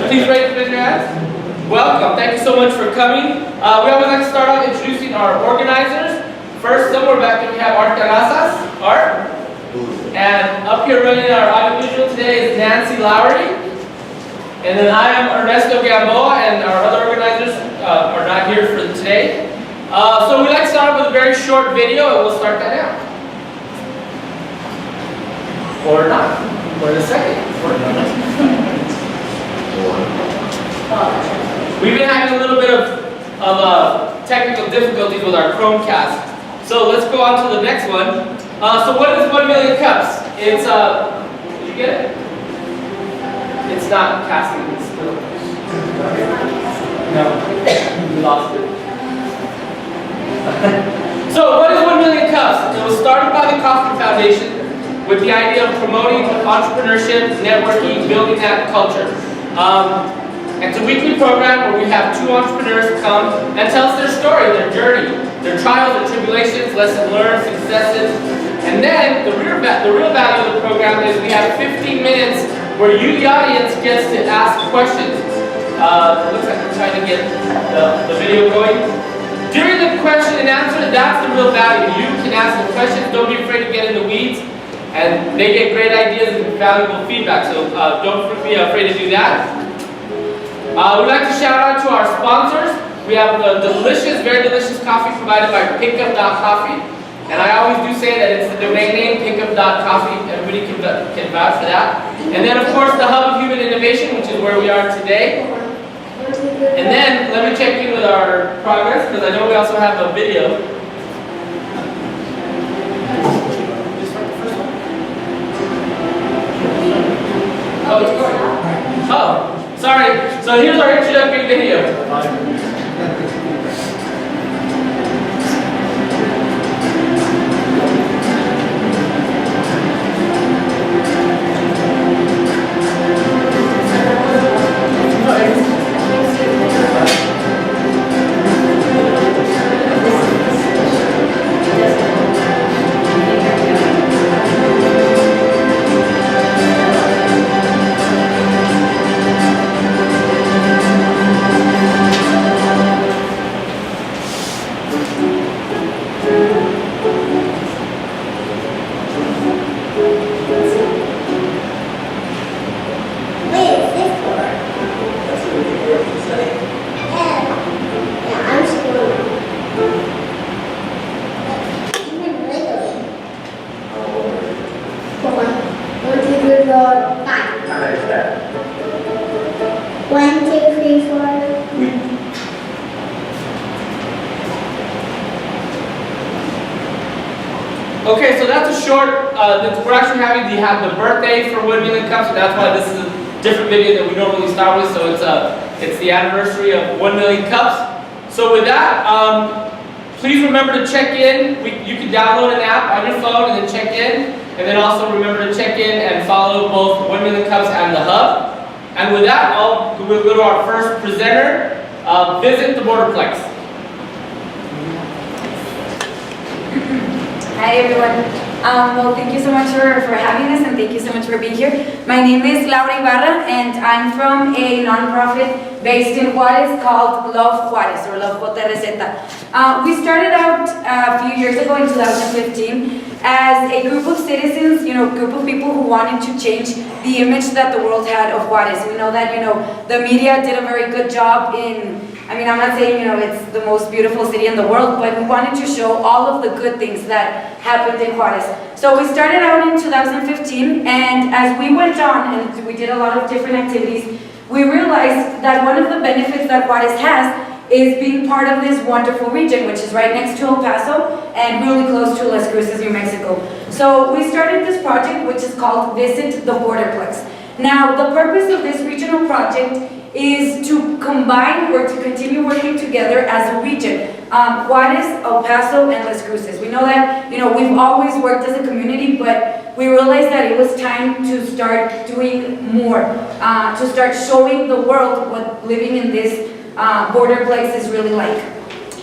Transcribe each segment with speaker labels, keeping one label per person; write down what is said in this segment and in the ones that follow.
Speaker 1: Please raise your hands. Welcome. Thank you so much for coming. We always like to start off introducing our organizers. First, somewhere back there we have Art Terrazas. Art. And up here running our audiovisual today is Nancy Lowry. And then I am Ernesto Gamboa, and our other organizers are not here for today. So we'd like to start off with a very short video, and we'll start that now. Or not. Or in a second. We've been having a little bit of technical difficulties with our Chromecast. So let's go on to the next one. So what is 1 million cups? It's, did you get it? It's not casting, it's still. No, we lost it. So what is 1 million cups? It was started by the Kauffman Foundation with the idea of promoting entrepreneurship, networking, building that culture. It's a weekly program where we have 2 entrepreneurs come and tell us their story, their journey, their trials and tribulations, lessons learned, successes. And then the real value of the program is we have 15 minutes where you, the audience, gets to ask questions. It looks like we're trying to get the video going. During the question and answer, that's the real value. You can ask the questions, don't be afraid to get in the weeds, and they get great ideas and valuable feedback, so don't be afraid to do that. We'd like to shout out to our sponsors. We have the delicious, very delicious coffee provided by pickup.coffee. And I always do say that it's the domain name, pickup.coffee. Everybody can vouch for that. And then, of course, the Hub of Human Innovation, which is where we are today. And then, let me check in with our progress, because I know we also have a video. Oh, it's going. Oh. Sorry, so here's our introductory video. Okay, so that's a short, we're actually having the birthday for 1 million cups, and that's why this is a different video than we normally start with, so it's the anniversary of 1 million cups. So with that, please remember to check in. You can download an app on your phone and then check in, and then also remember to check in and follow both 1 million cups and the Hub. And with that, we'll go to our first presenter, Visit the Borderplex.
Speaker 2: Hi everyone. Well, thank you so much for having us, and thank you so much for being here. My name is Laura Ibarra, and I'm from a nonprofit based in Juarez called Love Juarez, or LoveJrz. We started out a few years ago in 2015 as a group of citizens, group of people who wanted to change the image that the world had of Juarez. We know that, the media did a very good job I'm not saying, it's the most beautiful city in the world, but we wanted to show all of the good things that happened in Juarez. So we started out in 2015, and as we went on and we did a lot of different activities, we realized that one of the benefits that Juarez has is being part of this wonderful region, which is right next to El Paso and really close to Las Cruces, New Mexico. So we started this project, which is called Visit the Borderplex. Now, the purpose of this regional project is to combine or to continue working together as a region. Juarez, El Paso, and Las Cruces. We know that, we've always worked as a community, but we realized that it was time to start doing more, to start showing the world what living in this borderplex is really like.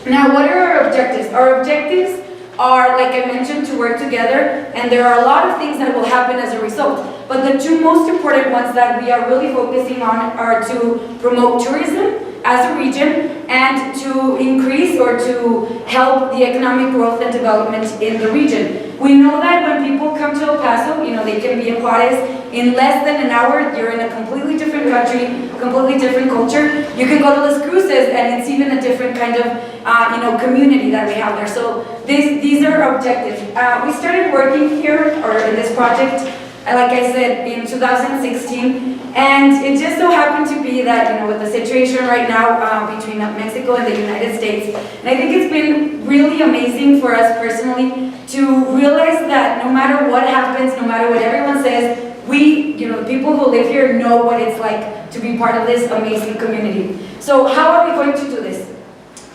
Speaker 2: Now, what are our objectives? Our objectives are, like I mentioned, to work together, and there are a lot of things that will happen as a result. but the two most important ones that we are really focusing on are to promote tourism as a region and to increase or to help the economic growth and development in the region. We know that when people come to El Paso, they can be in Juarez in less than an hour. You're in a completely different country, completely different culture. You can go to Las Cruces and it's even a different kind of community that we have there. So these are objectives. We started working here or in this project, like I said, in 2016, and it just so happened to be that, with the situation right now between Mexico and the United States, and I think it's been really amazing for us personally to realize that no matter what happens, no matter what everyone says, we, the people who live here know what it's like to be part of this amazing community. So how are we going to do this?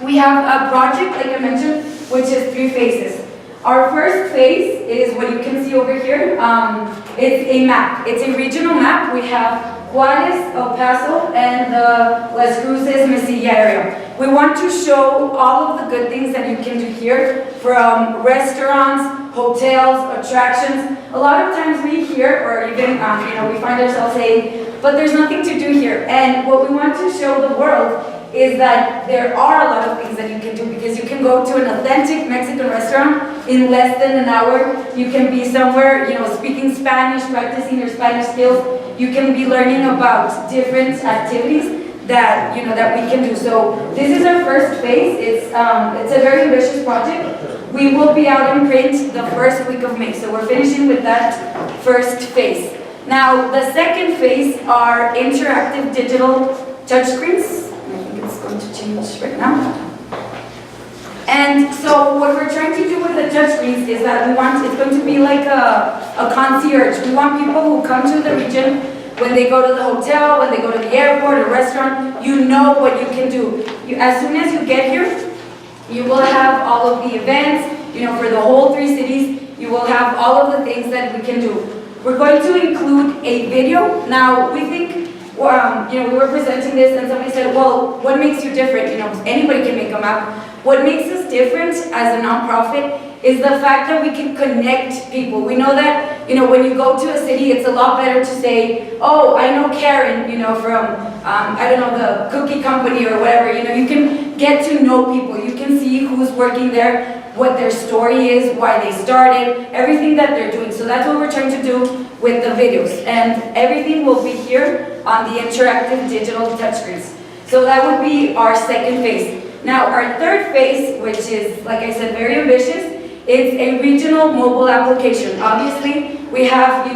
Speaker 2: We have a project, like I mentioned, which is 3 phases. Our first phase is what you can see over here. It's a map. It's a regional map. We have Juarez, El Paso, and the Las Cruces, Mesilla area. We want to show all of the good things that you can do here, from restaurants, hotels, attractions. A lot of times we hear, or even we find ourselves saying, but there's nothing to do here. And what we want to show the world is that there are a lot of things that you can do, because you can go to an authentic Mexican restaurant in less than an hour. You can be somewhere, speaking Spanish, practicing your Spanish skills. You can be learning about different activities that that we can do. So this is our first phase. It's a very ambitious project. We will be out in print the first week of May. So we're finishing with that first phase. Now the second phase are interactive digital touchscreens. It's going to change right now. And so what we're trying to do with the touchscreens is that it's going to be like a concierge. We want people who come to the region, when they go to the hotel, when they go to the airport or restaurant, you know what you can do. As soon as you get here, you will have all of the events, for the whole 3 cities. You will have all of the things that we can do. We're going to include a video. Now, we think, we were presenting this and somebody said, well, what makes you different? Anybody can make a map. What makes us different as a nonprofit is the fact that we can connect people. We know that, when you go to a city, it's a lot better to say, oh, I know Karen, from, the cookie company or whatever. You can get to know people. You can see who's working there, what their story is, why they started, everything that they're doing. So that's what we're trying to do with the videos. And everything will be here on the interactive digital touchscreens. So that would be our second phase. Now, our third phase, which is, like I said, very ambitious, is a regional mobile application. Obviously, we have,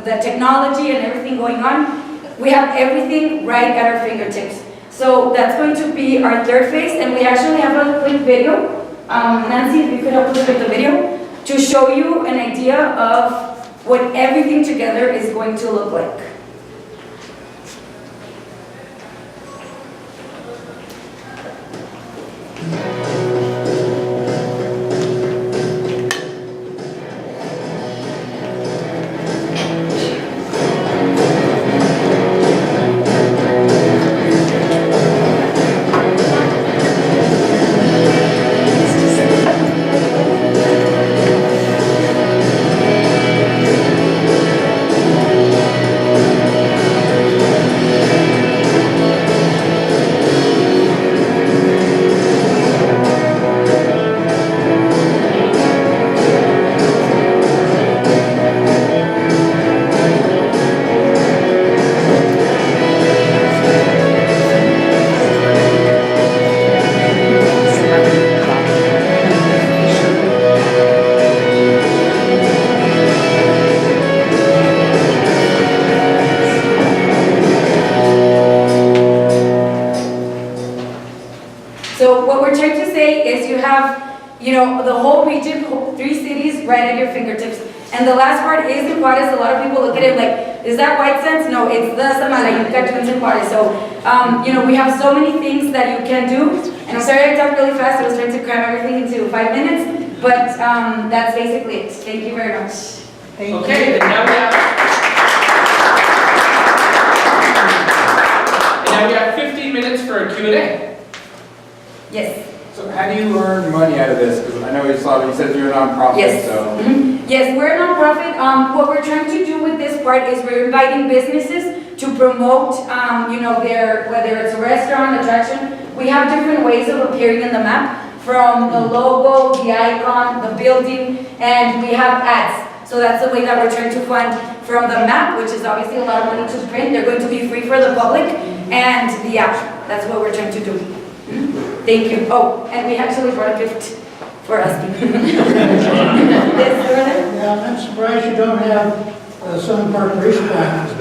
Speaker 2: the technology and everything going on. We have everything right at our fingertips. So that's going to be our third phase, and we actually have a quick video. Nancy, if you could help us with the video, to show you an idea of what everything together is going to look like. The whole region, 3 cities right at your fingertips. And the last part is in Juarez. A lot of people look at it like, is that white sands? No, it's the Samalayuca Twins in Juarez. So, we have so many things that you can do. And I'm sorry I talked really fast. I was trying to cram everything into 5 minutes. But that's basically it. Thank you very much.
Speaker 1: Thank you. Okay, and now we have 15 minutes for a Q&A.
Speaker 2: Yes.
Speaker 3: So how do you earn money out of this? Because I know you said you're a nonprofit,
Speaker 2: Yes.
Speaker 3: so.
Speaker 2: Yes, we're a nonprofit. What we're trying to do with this part is we're inviting businesses to promote, whether it's a restaurant, attraction. We have different ways of appearing in the map, from the logo, the icon, the building, and we have ads. So that's the way that we're trying to fund from the map, which is obviously a lot of money to print. They're going to be free for the public, and the app. That's what we're trying to do. Thank you. Oh, and we actually brought a gift for us. Yes,
Speaker 4: Yeah, I'm surprised you don't have some part of response.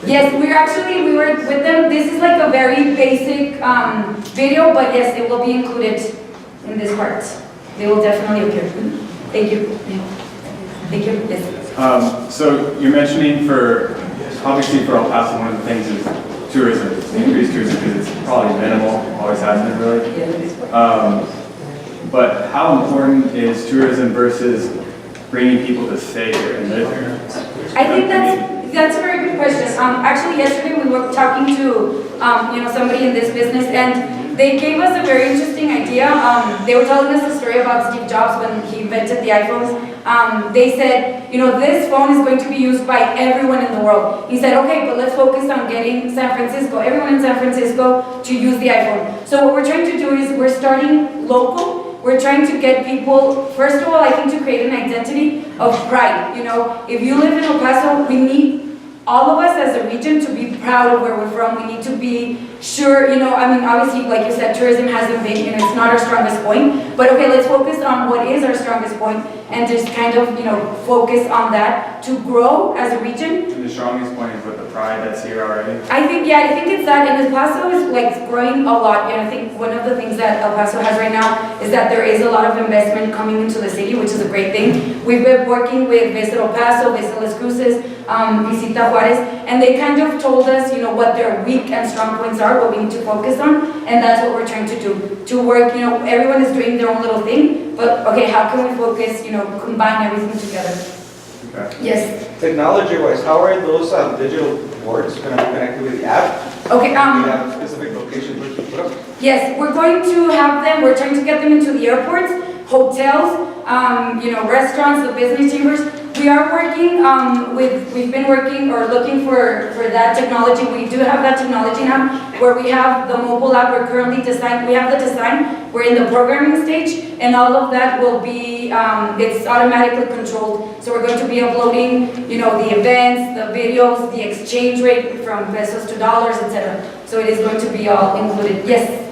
Speaker 2: yes, we were with them. This is like a very basic video, but yes, it will be included in this part. They will definitely appear. Thank you. Thank you. Yes.
Speaker 3: So you're mentioning obviously for El Paso, one of the things is tourism, increased tourism, because it's probably minimal, always has been really. But how important is tourism versus bringing people to stay here and live here?
Speaker 2: I think that's a very good question. Actually, yesterday we were talking to somebody in this business, and they gave us a very interesting idea. They were telling us a story about Steve Jobs when he invented the iPhones. They said, this phone is going to be used by everyone in the world. He said, okay, but let's focus on getting everyone in San Francisco to use the iPhone. So what we're trying to do is we're starting local. We're trying to get people, first of all, I think to create an identity of pride. If you live in El Paso, we need all of us as a region to be proud of where we're from. We need to be sure, obviously, like you said, tourism hasn't been, it's not our strongest point. But okay, let's focus on what is our strongest point and just kind of, focus on that to grow as a region.
Speaker 3: And the strongest point is with the pride that's here already?
Speaker 2: I think it's that, and El Paso is growing a lot, and I think one of the things that El Paso has right now is that there is a lot of investment coming into the city, which is a great thing. We've been working with Visit El Paso, Visit Las Cruces, Visita Juarez, and they kind of told us, what their weak and strong points are, what we need to focus on, and that's what we're trying to do. To work, everyone is doing their own little thing, but okay, how can we focus, combine everything together?
Speaker 3: Okay.
Speaker 2: Yes.
Speaker 5: Technology-wise, how are those digital boards going to be connected with the app?
Speaker 2: Okay.
Speaker 5: Do you have specific locations where to put them?
Speaker 2: Yes, we're going to have them. We're trying to get them into the airports, hotels, restaurants, the business chambers. We are working we've been working or looking for that technology. We do have that technology now, where we have the mobile app. We're currently we have the design. We're in the programming stage, and all of that will be, it's automatically controlled. So we're going to be uploading, the events, the videos, the exchange rate from pesos to dollars, etc. So it is going to be all included. Yes.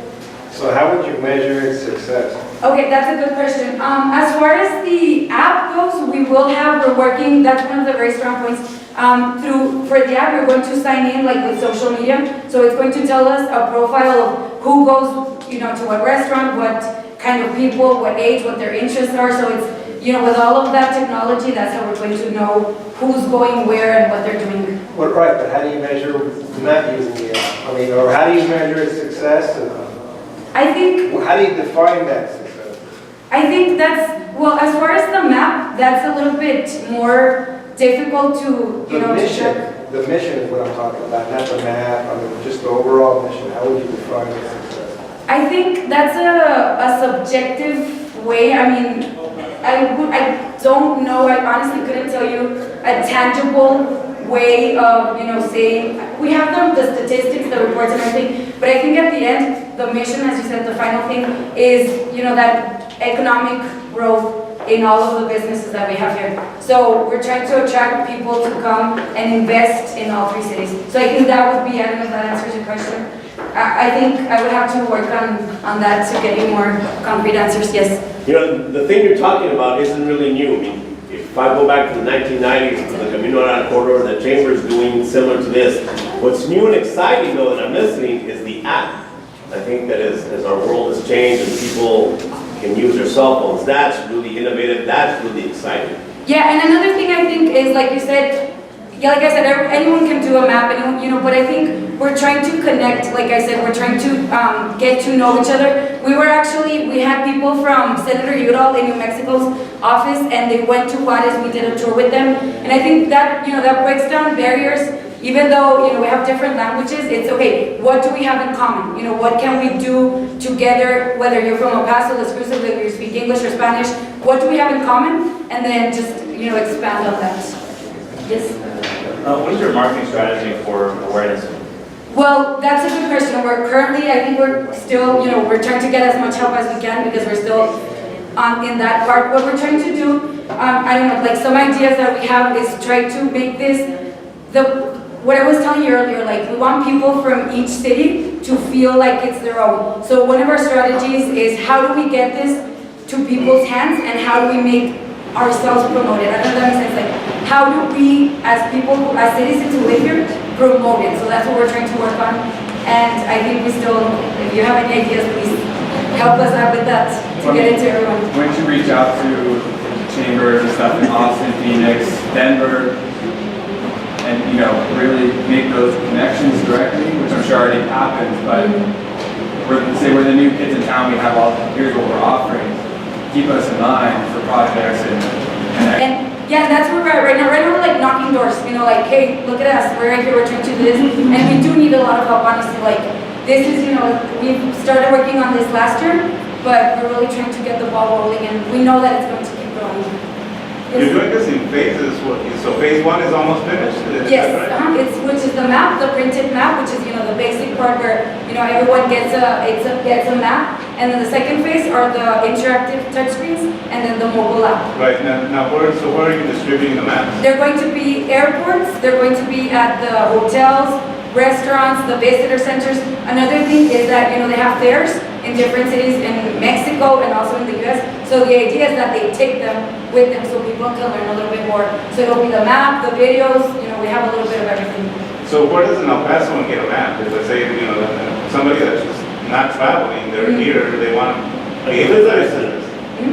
Speaker 5: So how would you measure its success?
Speaker 2: Okay, that's a good question. As far as the app goes, we're working, that's one of the very strong points. For the app, we're going to sign in with social media. So it's going to tell us a profile of who goes, to what restaurant, what kind of people, what age, what their interests are. So it's, with all of that technology, that's how we're going to know who's going where and what they're doing.
Speaker 5: Well, right, but how do you measure not using the app? Or how do you measure its success?
Speaker 2: I think...
Speaker 5: How do you define that success?
Speaker 2: I think as far as the map, that's a little bit more difficult to,
Speaker 5: The mission is what I'm talking about, not the map, just the overall mission. How would you define its success?
Speaker 2: I think that's a subjective way. I don't know, I honestly couldn't tell you a tangible way of, saying, we have the statistics, the reports and everything, but I think at the end, the mission, as you said, the final thing is, that economic growth in all of the businesses that we have here. So we're trying to attract people to come and invest in all three cities. So I think that would be, I don't know if that answers your question. I think I would have to work on that to get you more concrete answers, yes.
Speaker 6: The thing you're talking about isn't really new. If I go back to the 1990s, to the Camino Real corridor, the chamber is doing similar to this. What's new and exciting, though, that I'm listening, is the app. I think that as our world has changed and people can use their cell phones, that's really innovative, that's really exciting.
Speaker 2: Yeah, and another thing I think is, like I said, anyone can do a map, but I think we're trying to connect, like I said, we're trying to get to know each other. We had people from Senator Udall in New Mexico's office, and they went to Juarez, we did a tour with them, and I think that, that breaks down barriers even though, we have different languages, it's okay, what do we have in common? What can we do together, whether you're from El Paso, exclusively, whether you speak English or Spanish, what do we have in common? And then just, expand on that. Yes?
Speaker 7: What is your marketing strategy for awareness?
Speaker 2: Well, that's a good question. I think we're still, we're trying to get as much help as we can because we're still in that part. What we're trying to do, I don't know, like some ideas that we have is try to make this, what I was telling you earlier, like we want people from each city to feel like it's their own. So one of our strategies is how do we get this to people's hands and how do we make ourselves promoted? I don't know if that makes sense. Like, how do we, as people, as citizens who live here, promote it? So that's what we're trying to work on. And I think we still, if you have any ideas, please help us out with that to get it to everyone.
Speaker 3: Why don't you reach out to chambers and stuff in Austin, Phoenix, Denver, and really make those connections directly, which I'm sure already happens, but we're the new kids in town, we have here's what we're offering. Keep us in mind for projects and
Speaker 2: yeah, that's where we're at right now. Right now we're like knocking doors, like, hey, look at us, we're right here, we're trying to do this, and we do need a lot of help, honestly. Like, this is, we started working on this last year, but we're really trying to get the ball rolling, and we know that it's going to keep growing.
Speaker 8: You're doing this in phases, so phase 1 is almost finished?
Speaker 2: Yes, which is the map, the printed map, which is the basic part where everyone gets a map, and then the second phase are the interactive touchscreens, and then the mobile app.
Speaker 8: Right, now where are you distributing the maps?
Speaker 2: They're going to be airports, they're going to be at the hotels, restaurants, the visitor centers. Another thing is that they have fairs in different cities in Mexico and also in the US. So the idea is that they take them with them so people can learn a little bit more. So it'll be the map, the videos, we have a little bit of everything.
Speaker 8: So where does an El Paso one get a map? If let's say, somebody that's just not traveling, they're here, they want to be able to visit.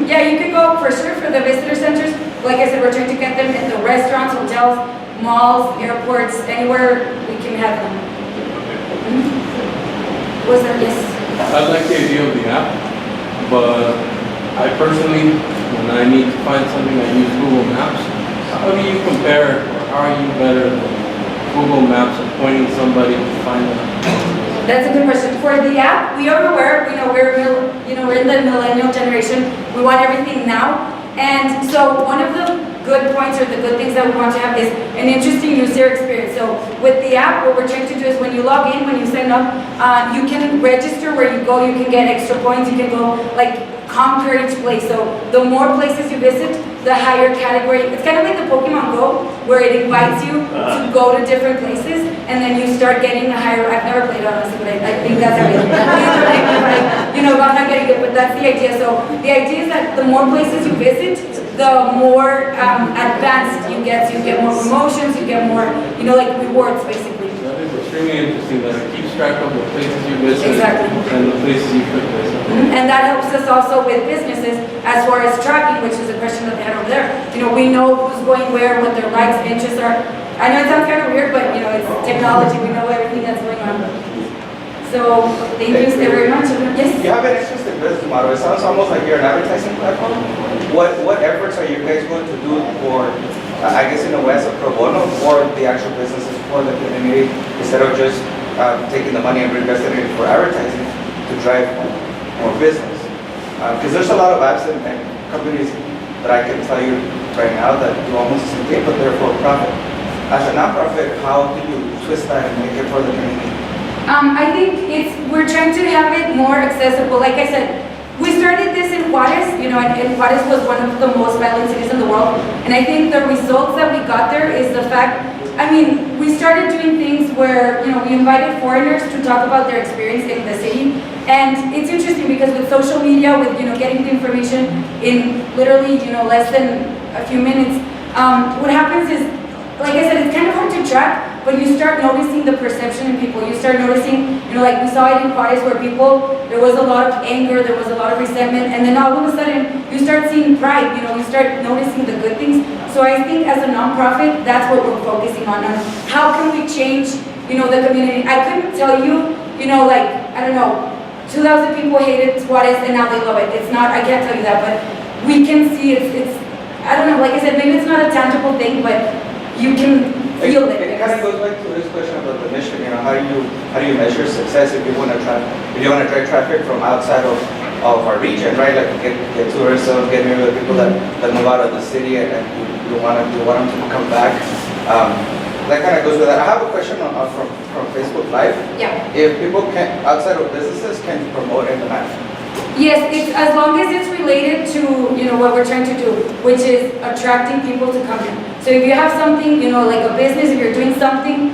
Speaker 2: Yeah, you can go for sure for the visitor centers. Like I said, we're trying to get them in the restaurants, hotels, malls, airports, anywhere we can have them. Was that yes?
Speaker 9: I like the idea of the app, but I personally, when I need to find something, I use Google Maps. How do you compare, or how are you better than Google Maps of pointing somebody to find them?
Speaker 2: That's a good question. For the app, we are aware, we're in the millennial generation. We want everything now. And so one of the good points or the good things that we want to have is an interesting user experience. So with the app, what we're trying to do is when you log in, when you sign up, you can register where you go, you can get extra points, you can go conquer each place. So the more places you visit, the higher category. It's kind of like the Pokemon Go, where it invites you to go to different places, and then you start getting a higher. I've never played it honestly, but I think that's how it is. I'm not getting it, but that's the idea. So the idea is that the more places you visit, the more advanced you get. So you get more promotions, you get more, rewards basically.
Speaker 9: That is extremely interesting that it keeps track of the places you visit and the places you could visit.
Speaker 2: And that helps us also with businesses as far as tracking, which is a question that they had over there. We know who's going where, what their likes, interests are. I know it sounds kind of weird, but it's technology. We know everything that's going on. So thank you very much. Yes?
Speaker 5: You have an interesting business model. It sounds almost like you're an advertising platform. What efforts are you guys going to do for, I guess in the West, pro bono, for the actual businesses, for the community, instead of just taking the money and reinvesting it for advertising to drive more business? Because there's a lot of apps and companies that I can tell you right now that do almost the same thing, but they're for profit. As a nonprofit, how do you twist that and make it for the community?
Speaker 2: I think we're trying to have it more accessible. Like I said, we started this in Juarez, and Juarez was one of the most violent cities in the world. And I think the results that we got there is the fact, we started doing things where, we invited foreigners to talk about their experience in the city. And it's interesting because with social media, with, getting the information in literally, less than a few minutes, what happens is, like I said, it's kind of hard to track, but you start noticing the perception in people. You start noticing, like we saw it in Juarez where there was a lot of anger, there was a lot of resentment, and then all of a sudden, you start seeing pride, you start noticing the good things. So I think as a nonprofit, that's what we're focusing on how can we change, the community. I couldn't tell you, I don't know, 2,000 people hated Juarez and now they love it. It's not, I can't tell you that, but we can see it's I don't know, like I said, maybe it's not a tangible thing, but you can feel it.
Speaker 5: It kind of goes back to this question about the mission, you know, how do you measure success if you want to drive traffic from outside of our region, right? Like get tourists, get maybe the people that move out of the city and you want them to come back. That kind of goes with that. I have a question from Facebook Live.
Speaker 2: Yeah.
Speaker 5: If people outside of businesses can promote in the map.
Speaker 2: Yes, as long as it's related to, what we're trying to do, which is attracting people to come in. So if you have something, like a business, if you're doing something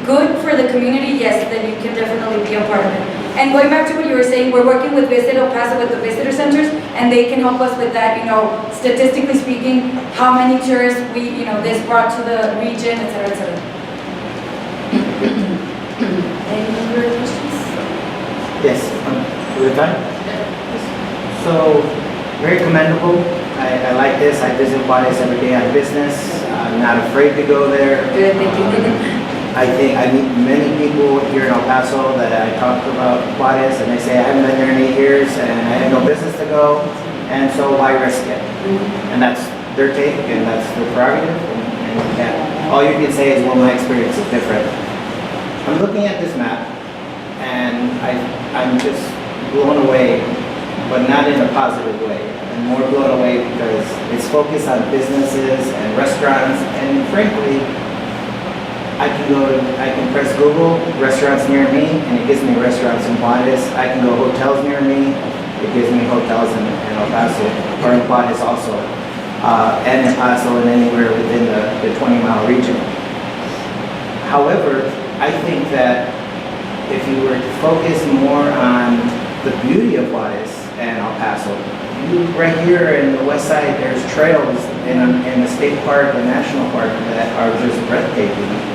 Speaker 2: good for the community, yes, then you can definitely be a part of it. And going back to what you were saying, we're working with Visit El Paso, with the visitor centers, and they can help us with that, statistically speaking, how many tourists this brought to the region, et cetera, et cetera. Any other questions?
Speaker 10: Yes, we're done. So, very commendable. I like this. I visit Juarez every day on business. I'm not afraid to go there.
Speaker 2: Good, thank you.
Speaker 10: I think I meet many people here in El Paso that I talk about Juarez, and they say I haven't been there in 8 years and I have no business to go, and so why risk it? And that's their take, and that's their prerogative. And all you can say is, well, my experience is different. I'm looking at this map, and I'm just blown away, but not in a positive way. I'm more blown away because it's focused on businesses and restaurants, and frankly, I can press Google, restaurants near me, and it gives me restaurants in Juarez. I can go hotels near me, it gives me hotels in El Paso, or in Juarez also, and El Paso, and anywhere within the 20-mile region. However, I think that if you were to focus more on the beauty of Juarez and El Paso, right here in the west side, there's trails in the state park, the national park, that are just breathtaking.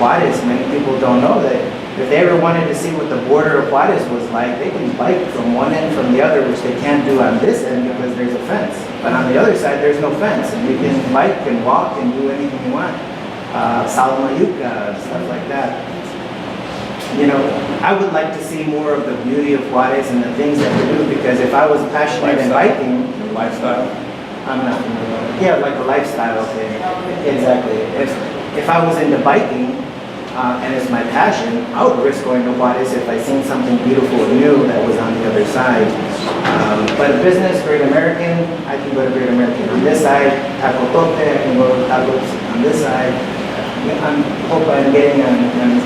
Speaker 10: Juarez, many people don't know that if they ever wanted to see what the border of Juarez was like, they can bike from one end from the other, which they can't do on this end because there's a fence. But on the other side, there's no fence, and you can bike and walk and do anything you want. Salamayuca, stuff like that. I would like to see more of the beauty of Juarez and the things that we do, because if I was passionate in biking,
Speaker 3: Lifestyle.
Speaker 10: I'm not, like the lifestyle thing. Exactly. If I was into biking, and it's my passion, I would risk going to Juarez if I seen something beautiful and new that was on the other side. But a business, Great American, I can go to Great American on this side. Taco Tote, I can go to Tacos on this side. I hope I'm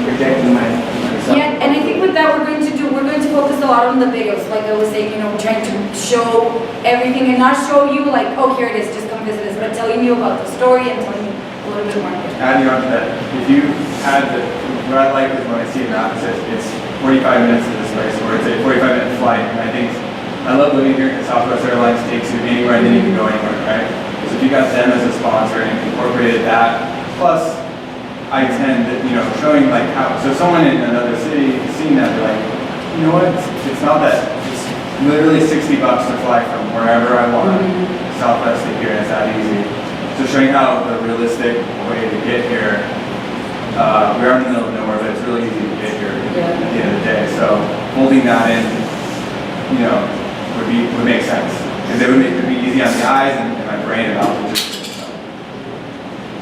Speaker 10: projecting myself.
Speaker 2: Yeah, and I think with that we're going to focus a lot on the videos, like I was saying, trying to show everything and not show you like, oh, here it is, just come visit us, but telling you about the story and telling you a little bit more.
Speaker 3: Adding on to that, if you had what I like is when I see a map, it says it's 45 minutes to this place, or it's a 45-minute flight, and I think, I love living here because Southwest Airlines takes you anywhere and then you can go anywhere, right? So if you got them as a sponsor and incorporated that, plus I-10, showing like how, so someone in another city seeing that, they're like, you know what, it's not that, it's literally $60 to fly from wherever I want, Southwest to here, it's that easy. So showing how the realistic way to get here, we are in the middle of nowhere, but it's really easy to get here at the end of the day. So holding that in, would make sense. Because it would be easy on the eyes and my brain about it.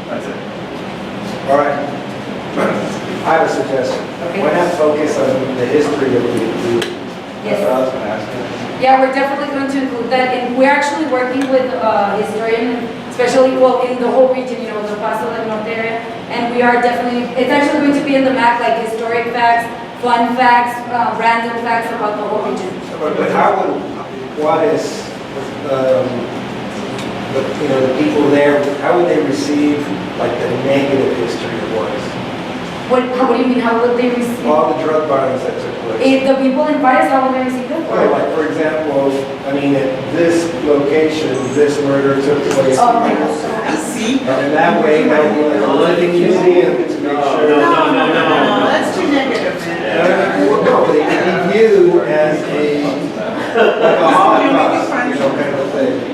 Speaker 3: That's it.
Speaker 11: All right. I have a suggestion.
Speaker 2: Okay.
Speaker 11: Why not focus on the history of the
Speaker 2: Yes.
Speaker 5: That's what I was going to ask you.
Speaker 2: Yeah, we're definitely going to include that, and we're actually working with historian, especially in the whole region, the Paso del Norte area, and we are definitely, it's actually going to be in the map, like historic facts, fun facts, random facts about the whole region.
Speaker 11: But how would Juarez, the people there, how would they receive like the negative history of Juarez?
Speaker 2: How do you mean, how would they receive?
Speaker 11: All the drug violence that took place.
Speaker 2: The people in Juarez, how would they receive it?
Speaker 11: Okay, like for example, at this location, this murder took place.
Speaker 2: Oh my gosh.
Speaker 11: I see. And that way, that would be like a living museum to make sure.
Speaker 6: No.
Speaker 12: That's too negative, man.
Speaker 11: No, they can be viewed as like a Holocaust, kind of thing.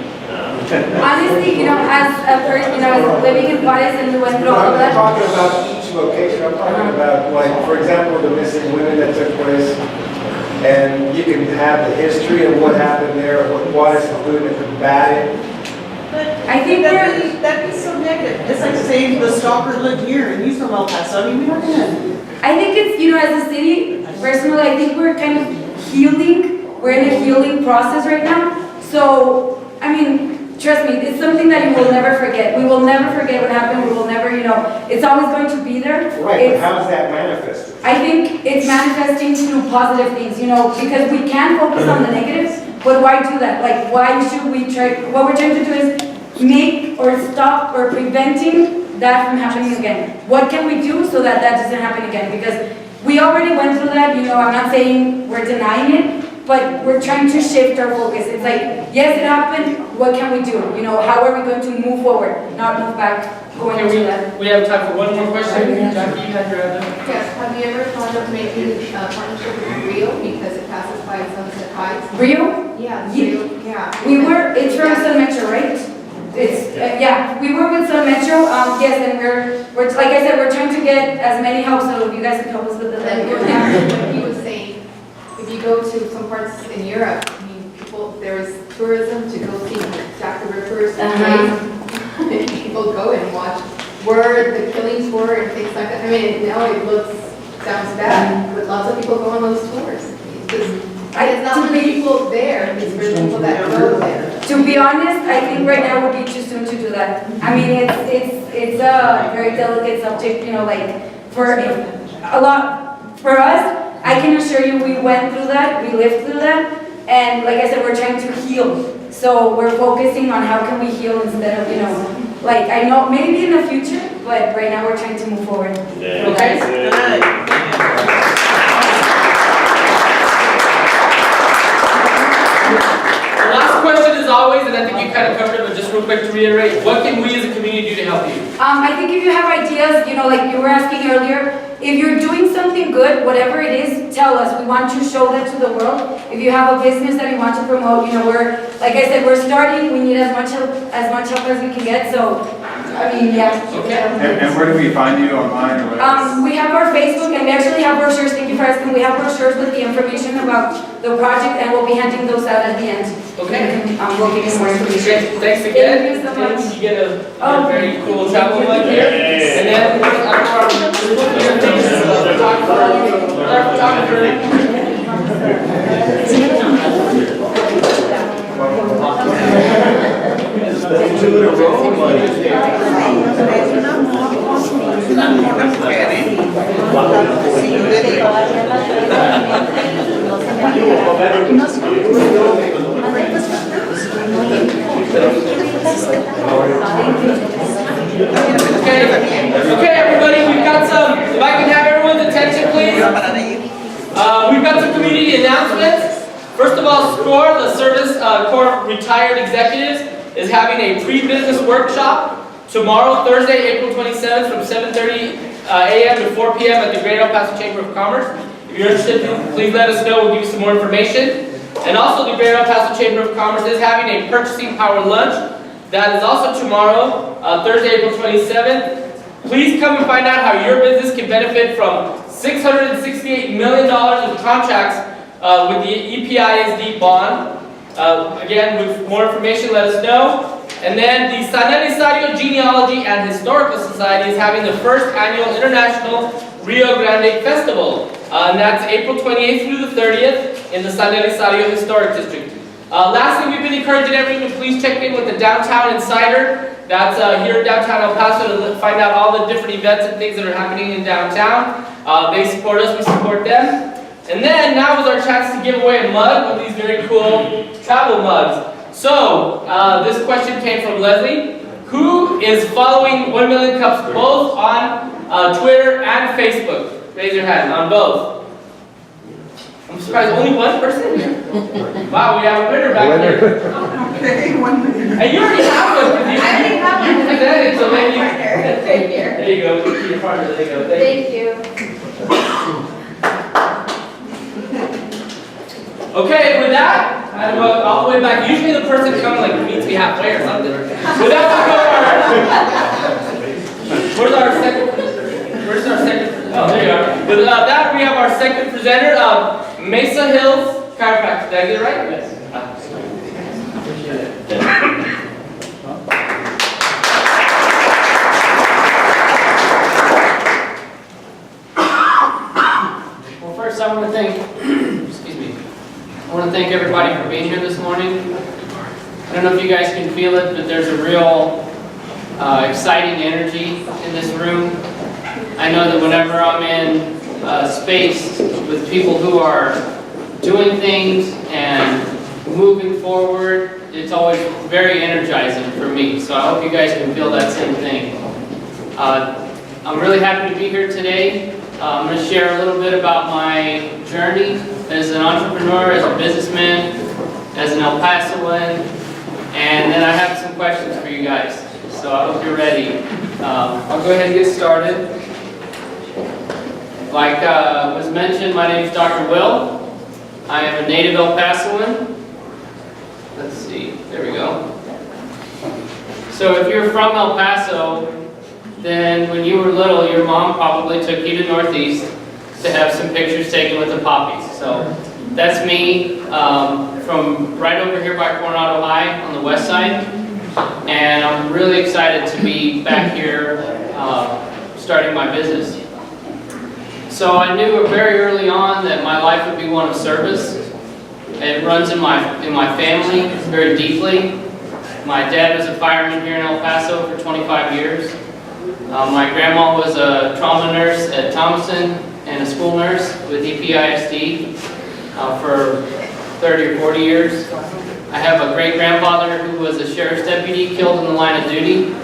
Speaker 2: Honestly, as a person, living in Juarez and we went through
Speaker 11: No,
Speaker 2: all
Speaker 11: I'm
Speaker 2: of
Speaker 11: not
Speaker 2: that.
Speaker 11: talking about each location, I'm talking about, like, for example, the missing women that took place, and you can have the history of what happened there, what Juarez is doing to combat it.
Speaker 12: But
Speaker 2: I think
Speaker 12: that'd be so negative. It's like saying the stalker lived here and he's from El Paso. I mean, we're not gonna.
Speaker 2: I think it's, as a city, personally, I think we're kind of healing. We're in a healing process right now. So, I mean, trust me, it's something that you will never forget. We will never forget what happened. We will never, it's always going to be there.
Speaker 11: Right, but how's that manifested?
Speaker 2: I think it's manifesting through positive things, because we can focus on the negatives, but why do that? Like, why should we try? What we're trying to do is make or stop or preventing that from happening again. What can we do so that that doesn't happen again? Because we already went through that, I'm not saying we're denying it, but we're trying to shift our focus. It's like, yes, it happened, what can we do? How are we going to move forward, not move back, going into that?
Speaker 1: We have time for one more question. Jackie, you had your other.
Speaker 13: Yes, have you ever thought of making a partnership with Rio because it passes by Sunset Heights?
Speaker 2: Rio?
Speaker 13: Yeah,
Speaker 2: Ye-
Speaker 13: Rio, yeah.
Speaker 2: It's from Sun Metro, right? It's, we were with Sun Metro, yes, and we're, like I said, we're trying to get as many help, so if you guys can help us with the
Speaker 13: What he was saying, if you go to some parts in Europe, I mean, there's tourism to go see Jack the Ripper's place. People go and watch where the killings were and things like that. I mean, now it sounds bad, but lots of people go on those tours. It's not for the people there, it's for the people that go there.
Speaker 2: To be honest, I think right now would be too soon to do that. I mean, it's a very delicate subject, for a lot, for us, I can assure you we went through that, we lived through that, and like I said, we're trying to heal. So we're focusing on how can we heal instead of, I know maybe in the future, but right now we're trying to move forward.
Speaker 1: Okay? The last question is always, and I think you kind of covered it, but just real quick to reiterate, what can we as a community do to help you?
Speaker 2: I think if you have ideas, like you were asking earlier, if you're doing something good, whatever it is, tell us. We want to show that to the world. If you have a business that you want to promote, we're, like I said, we're starting. We need as much help as we can get. So, I mean, yeah.
Speaker 1: Okay.
Speaker 3: And where do we find you online or what?
Speaker 2: We have our Facebook, and we actually have brochures. Thank you for asking. We have brochures with the information about the project, and we'll be handing those out at the end.
Speaker 1: Okay.
Speaker 2: We'll give you more information.
Speaker 1: Thanks again.
Speaker 2: Thank you so much.
Speaker 1: You get a very cool travel mug here. And then Okay, everybody, we've got some, if I can have everyone's attention, please. We've got some community announcements. First of all, SCORE, the Service Corps Retired Executives, is having a pre-business workshop tomorrow, Thursday, April 27th, from 7:30 a.m. to 4 p.m. at the Greater El Paso Chamber of Commerce. If you're interested, please let us know. We'll give you some more information. And also, the Greater El Paso Chamber of Commerce is having a purchasing power lunch. That is also tomorrow, Thursday, April 27th. Please come and find out how your business can benefit from $668 million in contracts with the EPISD bond. Again, with more information, let us know. And then the San Elizario Genealogy and Historical Society is having the first annual International Rio Grande Festival. And that's April 28th through the 30th in the San Elizario Historic District. Lastly, we've been encouraging everyone to please check in with the Downtown Insider. That's here in downtown El Paso to find out all the different events and things that are happening in downtown. They support us, we support them. And then now is our chance to give away a mug with these very cool travel mugs. So, this question came from Leslie. Who is following 1 Million Cups both on Twitter and Facebook? Raise your hand on both. I'm surprised only one person here. Wow, we have a winner back here.
Speaker 12: Okay, 1 minute.
Speaker 1: And you already have one. I
Speaker 13: already have one.
Speaker 1: You presented, so maybe you...
Speaker 13: Thank you.
Speaker 1: There you go. Keep your partner. There you go.
Speaker 13: Thank you.
Speaker 1: Okay, with that, I will all the way back. Usually the person comes meets me halfway or something. With that, we'll go where's our second? Oh, there you are. With that, we have our second presenter, Mesa Hills Chiropractic. Did I get it right? Yes. first, I want to thank, excuse me, I want to thank everybody for being here this morning. I don't know if you guys can feel it, but there's a real exciting energy in this room. I know that whenever I'm in space with people who are doing things and moving forward, it's always very energizing for me. So I hope you guys can feel that same thing. I'm really happy to be here today. I'm going to share a little bit about my journey as an entrepreneur, as a businessman, as an El Pasoan, and then I have some questions for you guys. So I hope you're ready. I'll go ahead and get started. Like was mentioned, my name is Dr. Will. I am a native El Pasoan. Let's see, there we go. So if you're from El Paso, then when you were little, your mom probably took you to Northeast to have some pictures taken with the poppies. So that's me from right over here by Coronado High on the west side. And I'm really excited to be back here starting my business. So I knew very early on that my life would be one of service. It runs in my family very deeply. My dad was a fireman here in El Paso for 25 years. My grandma was a trauma nurse at Thompson and a school nurse with EPISD for 30 or 40 years. I have a great-grandfather who was a sheriff's deputy killed in the line of duty.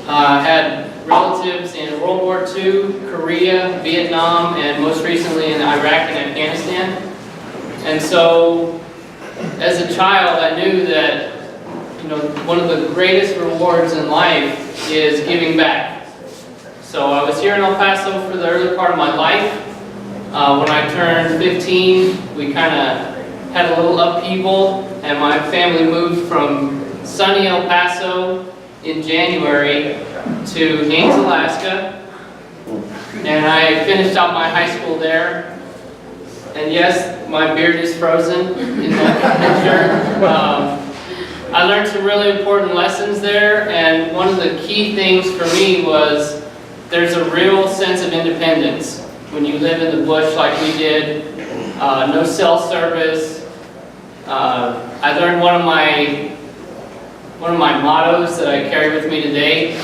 Speaker 1: I had relatives in World War II, Korea, Vietnam, and most recently in Iraq and Afghanistan. And so, as a child, I knew that one of the greatest rewards in life is giving back. So I was here in El Paso for the early part of my life. When I turned 15, we kind of had a little upheaval, and my family moved from sunny El Paso in January to Haines, Alaska. And I finished out my high school there. And yes, my beard is frozen in that picture. I learned some really important lessons there, and one of the key things for me was there's a real sense of independence when you live in the bush like we did. No cell service. I learned one of my mottos that I carry with me today: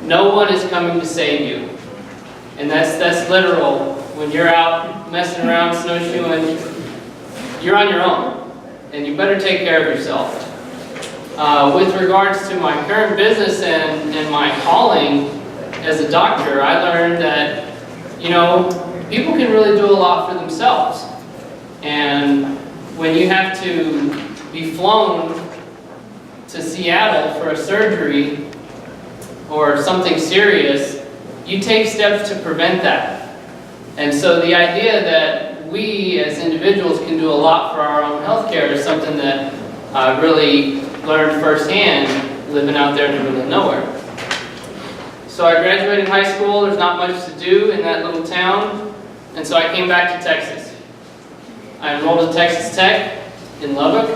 Speaker 1: no one is coming to save you. And that's literal. When you're out messing around, snowshoeing, you're on your own, and you better take care of yourself. With regards to my current business and my calling as a doctor, I learned that, people can really do a lot for themselves. And when you have to be flown to Seattle for a surgery or something serious, you take steps to prevent that. And so the idea that we as individuals can do a lot for our own health care is something that I really learned firsthand living out there in the middle of nowhere. So I graduated high school. There's not much to do in that little town, and so I came back to Texas. I enrolled at Texas Tech in Lubbock,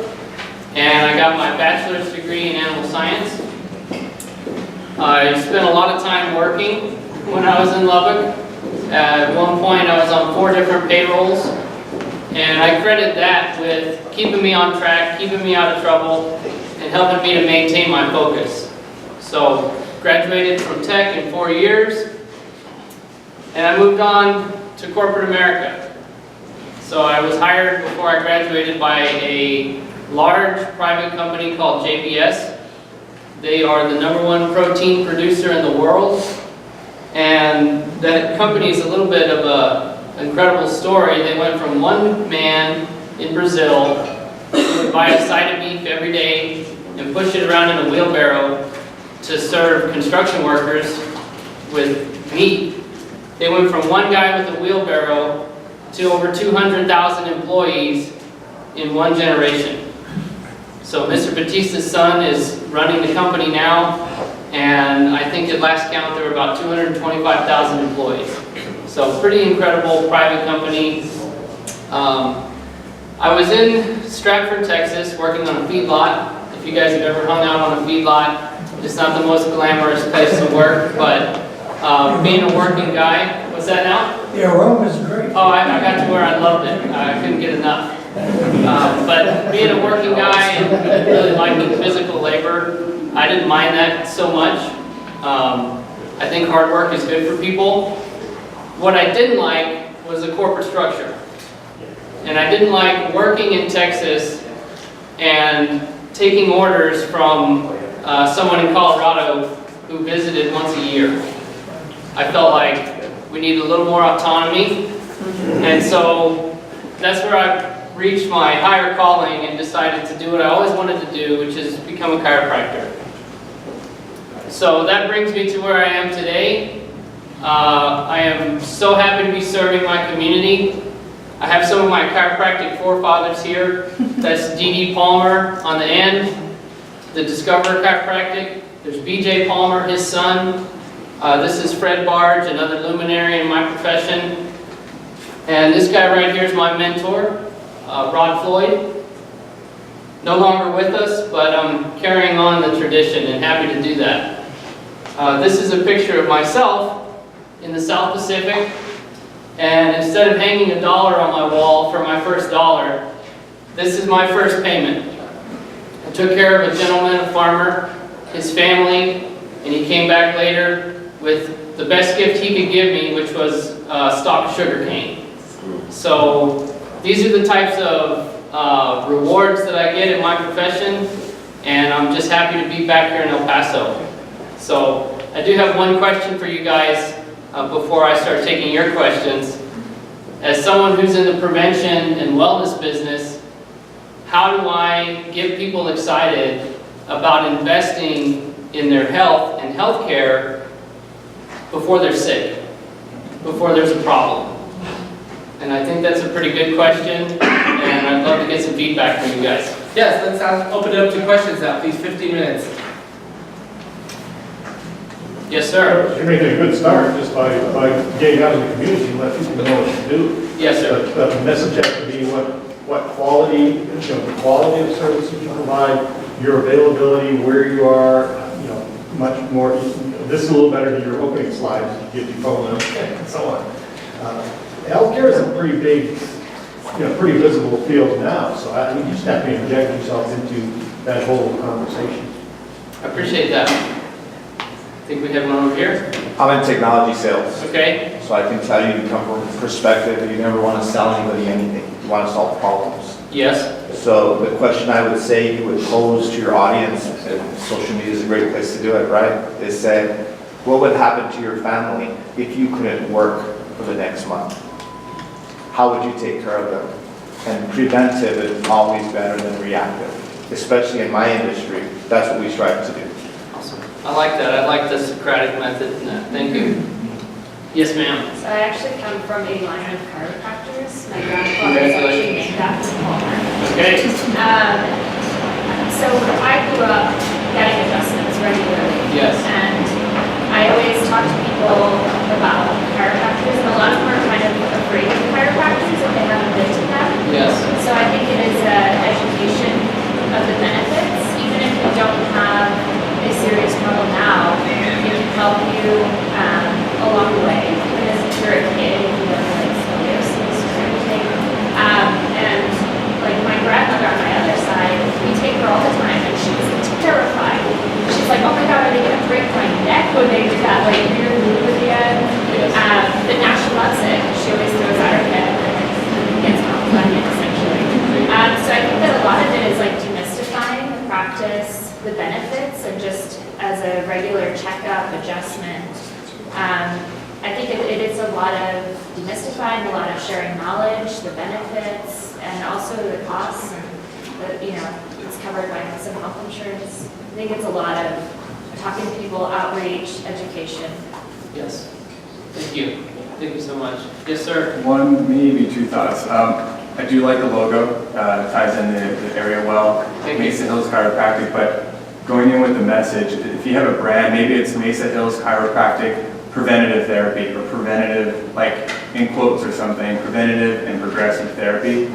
Speaker 1: and I got my bachelor's degree in animal science. I spent a lot of time working when I was in Lubbock. At one point I was on 4 different payrolls, and I credit that with keeping me on track, keeping me out of trouble, and helping me to maintain my focus. So, graduated from Tech in 4 years, and I moved on to corporate America. So I was hired before I graduated by a large private company called JBS. They are the #1 protein producer in the world, and that company is a little bit of an incredible story. They went from one man in Brazil who would buy a side of beef every day and push it around in a wheelbarrow to serve construction workers with meat. They went from one guy with a wheelbarrow to over 200,000 employees in one generation. So Mr. Batista's son is running the company now, and I think at last count there were about 225,000 employees. So pretty incredible private company. I was in Stratford, Texas, working on a feedlot. If you guys have ever hung out on a feedlot, it's not the most glamorous place to work, but being a working guy, what's that now?
Speaker 4: The aroma is great.
Speaker 1: Oh, I got to where I loved it. I couldn't get enough. But being a working guy and really liking physical labor, I didn't mind that so much. I think hard work is good for people. What I didn't like was the corporate structure. And I didn't like working in Texas and taking orders from someone in Colorado who visited once a year. I felt like we need a little more autonomy. And so that's where I reached my higher calling and decided to do what I always wanted to do, which is become a chiropractor. So that brings me to where I am today. I am so happy to be serving my community. I have some of my chiropractic forefathers here. That's D.D. Palmer on the end, the Discoverer Chiropractic. There's B.J. Palmer, his son. This is Fred Barge, another luminary in my profession. And this guy right here is my mentor, Rod Floyd. No longer with us, but I'm carrying on the tradition and happy to do that. This is a picture of myself in the South Pacific. And instead of hanging $1 on my wall for my first dollar, this is my first payment. I took care of a gentleman, a farmer, his family, and he came back later with the best gift he could give me, which was a stalk of sugar cane. So these are the types of rewards that I get in my profession, and I'm just happy to be back here in El Paso. So I do have one question for you guys before I start taking your questions. As someone who's in the prevention and wellness business, how do I get people excited about investing in their health and healthcare before they're sick, before there's a problem? And I think that's a pretty good question, and I'd love to get some feedback from you guys. Yes, let's open it up to questions now, please, 15 minutes. Yes, sir.
Speaker 14: You're making a good start just by getting out in the community and let people know what to do.
Speaker 1: Yes, sir.
Speaker 14: But the message has to be what quality, the quality of services you provide, your availability, where you are, much more. This is a little better than your opening slides, give you phone numbers and so on. Healthcare is a pretty big, pretty visible field now, so I think you just have to inject yourself into that whole conversation.
Speaker 1: I appreciate that. I think we have one over here.
Speaker 15: I'm in technology sales.
Speaker 1: Okay.
Speaker 15: So I can tell you come from a perspective that you never want to sell anybody anything. You want to solve problems.
Speaker 1: Yes.
Speaker 15: So the question I would say you would pose to your audience, and social media is a great place to do it, right? Is say, what would happen to your family if you couldn't work for the next month? How would you take care of them? And preventive is always better than reactive, especially in my industry. That's what we strive to do.
Speaker 1: Awesome. I like that. I like the Socratic method in that. Thank you. Yes, ma'am.
Speaker 16: So I actually come from a line of chiropractors. My grandfather is actually named after Palmer.
Speaker 1: Okay.
Speaker 16: So I grew up getting adjustments regularly.
Speaker 1: Yes.
Speaker 16: And I always talk to people about chiropractors, and a lot of them are kind of afraid of chiropractors if they haven't been to them.
Speaker 1: Yes.
Speaker 16: So I think it is an education of the benefits, even if you don't have a serious problem now, it can help you along the way. Because if you're a kid, if you have like scoliosis or anything, and like my grandmother on my other side, we take her all the time, and she's terrified. She's like, oh my God, are they gonna break my neck when they do that like weird move again?
Speaker 1: Yes.
Speaker 16: But now she loves it. She always throws out her head and gets off on it essentially. So I think that a lot of it is like demystifying the practice, the benefits, and just as a regular checkup adjustment. I think it is a lot of demystifying, a lot of sharing knowledge, the benefits, and also the costs. That it's covered by some health insurance. I think it's a lot of talking to people, outreach, education.
Speaker 1: Yes. Thank you. Thank you so much. Yes, sir.
Speaker 3: One, maybe two thoughts. I do like the logo. It ties in the area well. Mesa Hills Chiropractic, but going in with the message, if you have a brand, maybe it's Mesa Hills Chiropractic Preventative Therapy, or preventative, like in quotes or something, preventative and progressive therapy.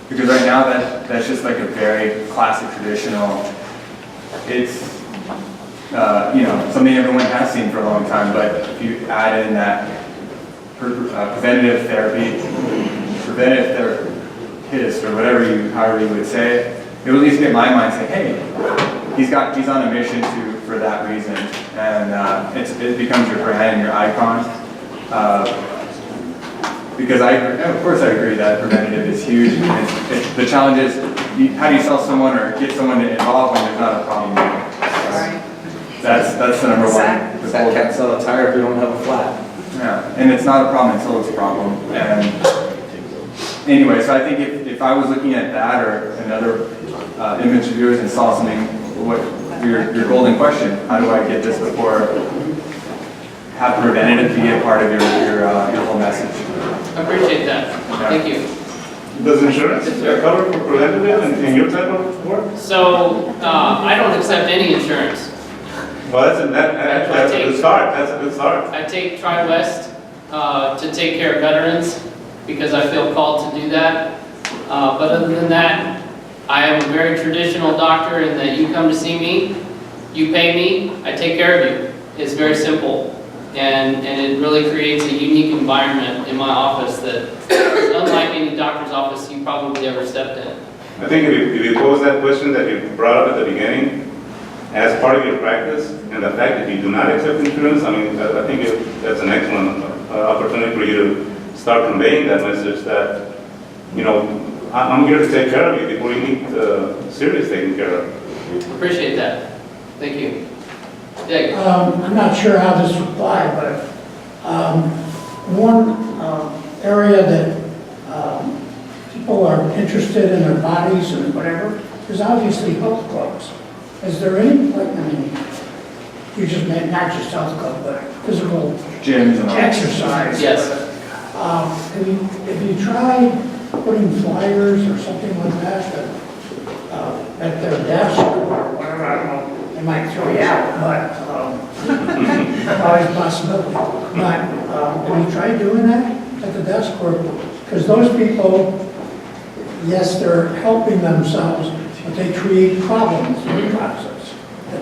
Speaker 3: Because right now that's just like a very classic traditional, it's something everyone has seen for a long time, but if you add in that preventative therapy, preventative therapist, or however you would say it, it would at least get my mind saying, hey, he's on a mission for that reason, and it becomes your brand and your icon. Because of course I agree that preventative is huge. The challenge is, how do you sell someone or get someone involved when there's not a problem? That's the number one.
Speaker 10: That can't sell a tire if we don't have a flat.
Speaker 3: Yeah, and it's not a problem until it's a problem. And anyway, so I think if I was looking at that or another image of yours and saw something, what your golden question, how do I get this before have preventative be a part of your whole message?
Speaker 1: I appreciate that. Thank you.
Speaker 8: Does insurance cover for preventative in your type of work?
Speaker 1: So I don't accept any insurance.
Speaker 8: Well, that's a good start. That's a good start.
Speaker 1: I take Tri-West to take care of veterans because I feel called to do that. But other than that, I am a very traditional doctor in that you come to see me, you pay me, I take care of you. It's very simple. And it really creates a unique environment in my office that is unlike any doctor's office you probably ever stepped in.
Speaker 8: I think if you pose that question that you brought up at the beginning, as part of your practice, and the fact that you do not accept insurance, I mean, I think that's an excellent opportunity for you to start conveying that message that, I'm here to take care of you before you need serious taking care of.
Speaker 1: Appreciate that. Thank you. Yeah.
Speaker 4: I'm not sure how this would apply, but one area that people are interested in their bodies and whatever is obviously health clubs. Is there any, you just meant not just health club, but physical
Speaker 3: gyms and
Speaker 4: exercise?
Speaker 1: Yes.
Speaker 4: Have you tried putting flyers or something like that at their desk or whatever? I don't know. They might throw you out, but always a possibility. But have you tried doing that at the desk? Because those people, yes, they're helping themselves, but they create problems in the process.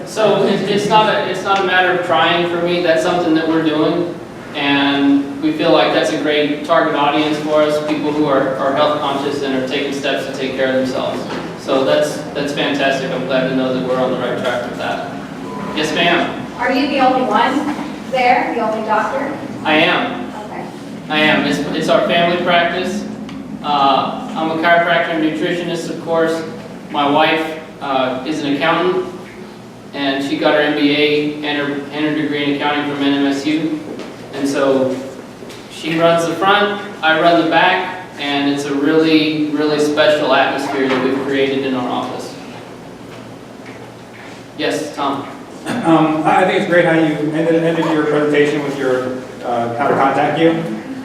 Speaker 1: So it's not a matter of trying for me. That's something that we're doing, and we feel like that's a great target audience for us. People who are health conscious and are taking steps to take care of themselves. So that's fantastic. I'm glad to know that we're on the right track with that. Yes, ma'am.
Speaker 17: Are you the only one there? The only doctor?
Speaker 1: I am.
Speaker 17: Okay.
Speaker 1: I am. It's our family practice. I'm a chiropractor and nutritionist, of course. My wife is an accountant, and she got her MBA and her degree in accounting from NMSU. And so she runs the front, I run the back, and it's a really, really special atmosphere that we've created in our office. Yes, Tom?
Speaker 18: I think it's great how you ended your presentation with your how to contact you.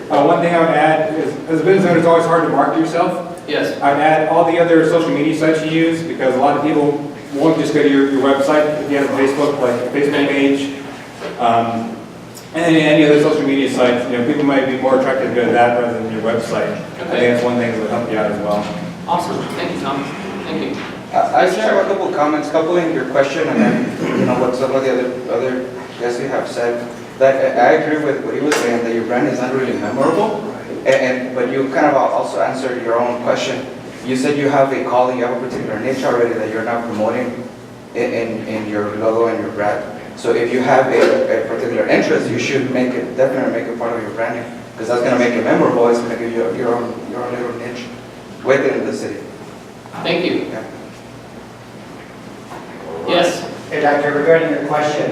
Speaker 18: One thing I would add is, as a business owner, it's always hard to market yourself.
Speaker 1: Yes.
Speaker 18: I'd add all the other social media sites you use, because a lot of people won't just go to your website. If you have a Facebook, like a Facebook page, and any other social media sites, people might be more attracted to go to that rather than your website. I think that's one thing that would help you out as well.
Speaker 1: Awesome. Thank you, Tom. Thank you.
Speaker 5: I just have a couple comments, coupling your question and then, what some of the other guests you have said. That I agree with what he was saying, that your brand is not really memorable. But you kind of also answered your own question. You said you have a calling, you have a particular niche already that you're not promoting in your logo and your brand. So if you have a particular interest, you should definitely make it part of your branding, because that's going to make it memorable. It's going to give you your own little niche within the city.
Speaker 1: Thank you.
Speaker 5: Yeah.
Speaker 1: Yes.
Speaker 10: Hey, Doctor, regarding your question,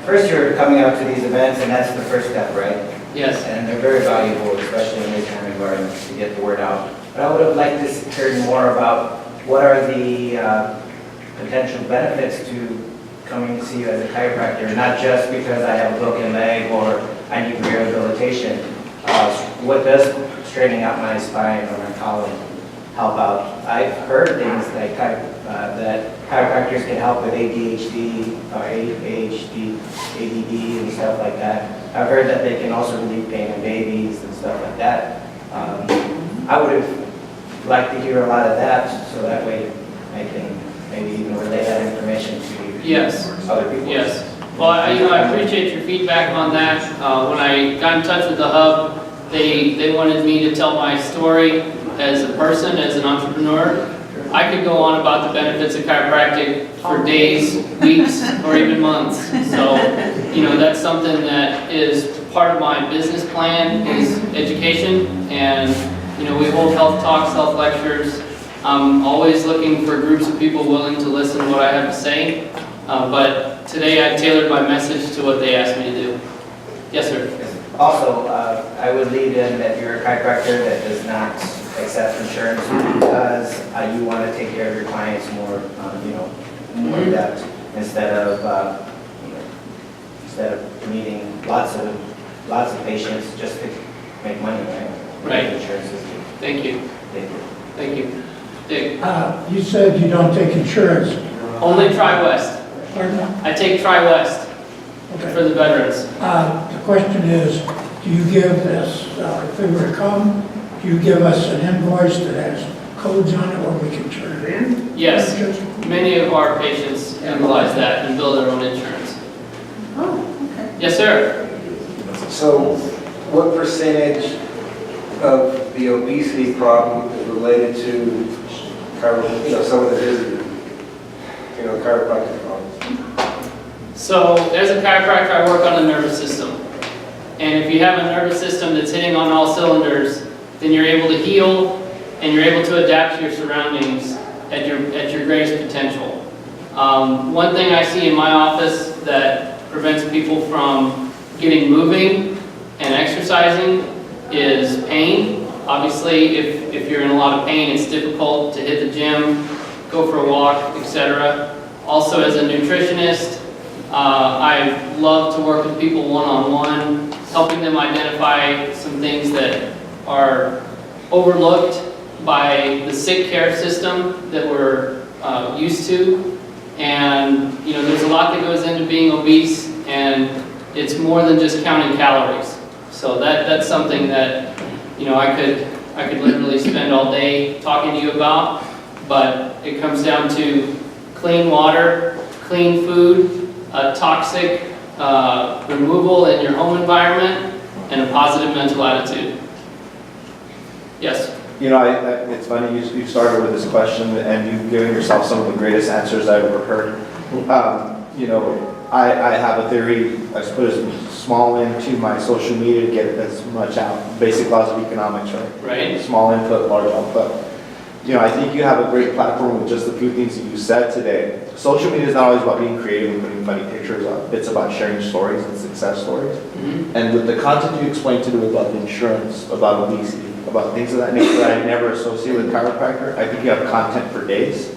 Speaker 10: first you're coming out to these events, and that's the first step, right?
Speaker 1: Yes.
Speaker 10: And they're very valuable, especially in this kind of environment, to get the word out. But I would have liked to hear more about what are the potential benefits to coming to see you as a chiropractor, not just because I have a broken leg or I need rehabilitation. What does straightening out my spine or my column help out? I've heard things like that chiropractors can help with ADHD or ADD and stuff like that. I've heard that they can also relieve pain in babies and stuff like that. I would have liked to hear a lot of that, so that way I can maybe even relay that information to
Speaker 1: Yes.
Speaker 10: other people.
Speaker 1: Yes. Well, I appreciate your feedback on that. When I got in touch with the Hub, they wanted me to tell my story as a person, as an entrepreneur. I could go on about the benefits of chiropractic for days, weeks, or even months. So, that's something that is part of my business plan is education. And, we hold health talks, health lectures. I'm always looking for groups of people willing to listen to what I have to say. But today I tailored my message to what they asked me to do. Yes, sir.
Speaker 10: Also, I would lead in that you're a chiropractor that does not accept insurance because you want to take care of your clients more, more in depth instead of meeting lots of patients just to make money, right?
Speaker 1: Right.
Speaker 10: Insurance is good.
Speaker 1: Thank you.
Speaker 10: Thank you.
Speaker 1: Thank you. Dick.
Speaker 4: You said you don't take insurance.
Speaker 1: Only Tri-West.
Speaker 4: Pardon?
Speaker 1: I take Tri-West
Speaker 4: Okay.
Speaker 1: for the veterans.
Speaker 4: The question is, do you give this, if they were to come, do you give us an invoice that has codes on it where we can turn it in?
Speaker 1: Yes, many of our patients utilize that and build their own insurance.
Speaker 12: Oh, okay.
Speaker 1: Yes, sir.
Speaker 11: So what percentage of the obesity problem is related to some of the visitors, chiropractic problems?
Speaker 1: So as a chiropractor, I work on the nervous system. And if you have a nervous system that's hitting on all cylinders, then you're able to heal and you're able to adapt to your surroundings at your greatest potential. One thing I see in my office that prevents people from getting moving and exercising is pain. Obviously, if you're in a lot of pain, it's difficult to hit the gym, go for a walk, etc. Also, as a nutritionist, I love to work with people one-on-one, helping them identify some things that are overlooked by the sick care system that we're used to. And there's a lot that goes into being obese, and it's more than just counting calories. So that's something that I could literally spend all day talking to you about. But it comes down to clean water, clean food, toxic removal in your home environment, and a positive mental attitude. Yes?
Speaker 15: It's funny, you started with this question and you've given yourself some of the greatest answers I've ever heard. I have a theory, I put as small into my social media to get as much out. Basic laws of economics, right?
Speaker 1: Right.
Speaker 15: Small input, large output. I think you have a great platform with just a few things that you said today. Social media is not always about being creative and putting funny pictures up. It's about sharing stories and success stories.
Speaker 1: Mm-hmm.
Speaker 15: And with the content you explained today about insurance, about obesity, about things of that nature that I never associate with chiropractor, I think you have content for days.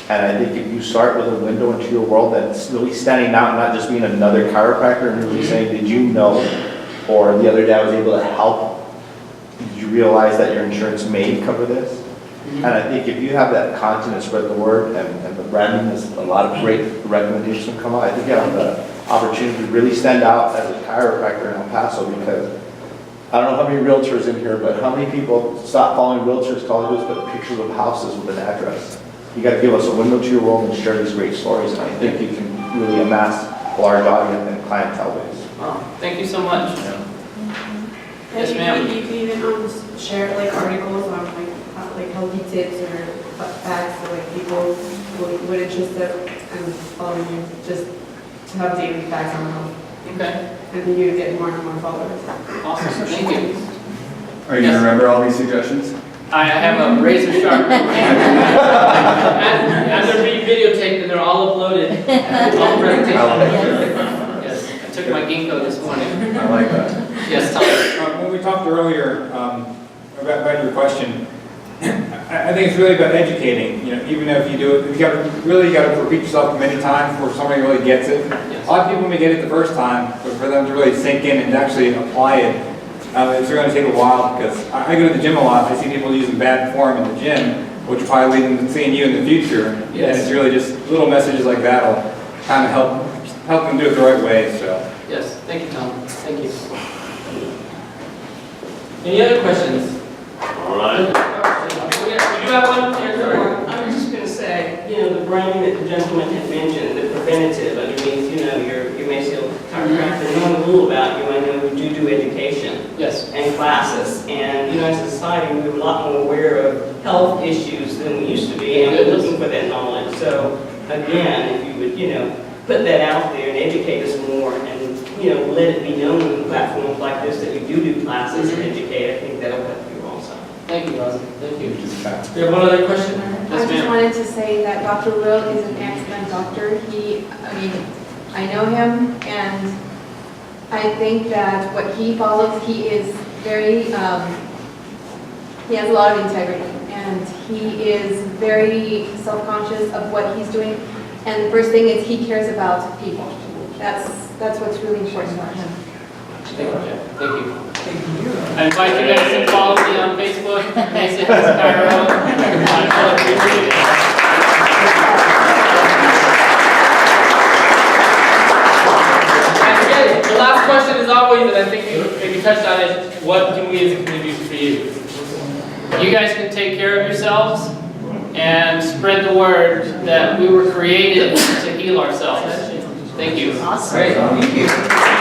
Speaker 15: And I think if you start with a window into your world that's really standing out, not just being another chiropractor and really saying, did you know? Or the other day I was able to help. Did you realize that your insurance may cover this? And I think if you have that content and spread the word and the branding, there's a lot of great recommendations will come out. I think you have the opportunity to really stand out as a chiropractor in El Paso, because I don't know how many realtors in here, but how many people stop following realtors, colleges, but pictures of houses with an address? You got to give us a window to your world and share these great stories, and I think you can really amass a large audience and clientele base.
Speaker 1: Wow, thank you so much.
Speaker 15: Yeah.
Speaker 1: Yes, ma'am.
Speaker 19: You can even share articles on healthy tips or facts that people would interested in following you, just to have daily facts on health.
Speaker 1: Okay.
Speaker 19: And then you get more and more followers.
Speaker 1: Awesome, thank you.
Speaker 3: Are you going to remember all these suggestions?
Speaker 1: I have a razor sharp and they're being videotaped and they're all uploaded. All presentations. Yes, I took my ginkgo this morning.
Speaker 3: I like that.
Speaker 1: Yes, Tyler.
Speaker 18: When we talked earlier about your question, I think it's really about educating. Even if you do it, you got to repeat yourself many times before somebody really gets it.
Speaker 1: Yes.
Speaker 18: A lot of people may get it the first time, but for them to really sink in and actually apply it, it's going to take a while, because I go to the gym a lot. I see people using bad form in the gym, which will probably lead them to seeing you in the future.
Speaker 1: Yes.
Speaker 18: And it's really just little messages like that will kind of help them do it the right way. So.
Speaker 1: Yes, thank you, Tom. Thank you. Any other questions?
Speaker 20: All right.
Speaker 1: You have one?
Speaker 20: I was just going to say, the branding that the gentleman had mentioned, the preventative. I mean, you know, your Mesa Hills Chiropractic, knowing a little about you, I know we do education.
Speaker 1: Yes.
Speaker 20: And classes. And, you know, as a society, we're a lot more aware of health issues than we used to be, and we're looking for that knowledge. So, again, if you would, you know, put that out there and educate us more and, you know, let it be known on platforms like this that we do classes and educate, I think that'll help you also.
Speaker 1: Thank you, Rosie. Thank you. Do you have one other question?
Speaker 19: I
Speaker 1: Yes,
Speaker 19: just
Speaker 1: ma'am.
Speaker 19: wanted to say that Dr. Will is an excellent doctor. I mean, I know him, and I think that what he follows, he is very, he has a lot of integrity, and he is very self-conscious of what he's doing. And the first thing is he cares about people. That's what's really important about him.
Speaker 1: Thank you. Thank you. I invite you guys to follow me on Facebook, Mesa Hills Chiro. And again, the last question is always, and I think you touched on it, what can we as a community do for you? You guys can take care of yourselves and spread the word that we were created to heal ourselves. Thank you.
Speaker 12: Awesome. Great. Thank you.